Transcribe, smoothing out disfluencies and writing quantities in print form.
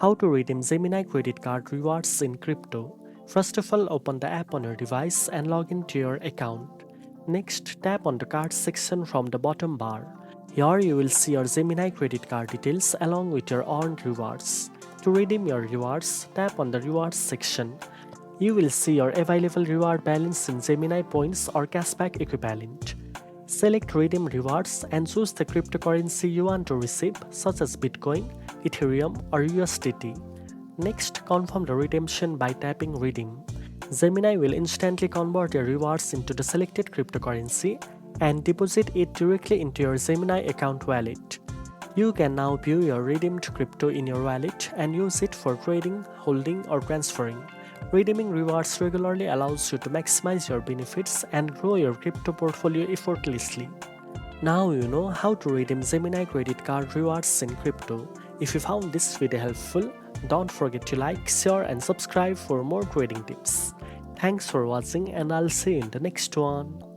How to redeem Gemini Credit Card rewards in crypto. First of all, open the app on your device and log into your account. Next, tap on the card section from the bottom bar. Here you will see your Gemini Credit Card details along with your earned rewards. To redeem your rewards, tap on the rewards section. You will see your available reward balance in Gemini points or cashback equivalent. Select Redeem Rewards and choose the cryptocurrency you want to receive, such as Bitcoin, Ethereum, or USDT. Next, confirm the redemption by tapping Redeem. Gemini will instantly convert your rewards into the selected cryptocurrency and deposit it directly into your Gemini account wallet. You can now view your redeemed crypto in your wallet and use it for trading, holding, or transferring. Redeeming rewards regularly allows you to maximize your benefits and grow your crypto portfolio effortlessly. Now you know how to redeem Gemini Credit Card rewards in crypto. If you found this video helpful, don't forget to like, share, and subscribe for more trading tips. Thanks for watching, and I'll see you in the next one.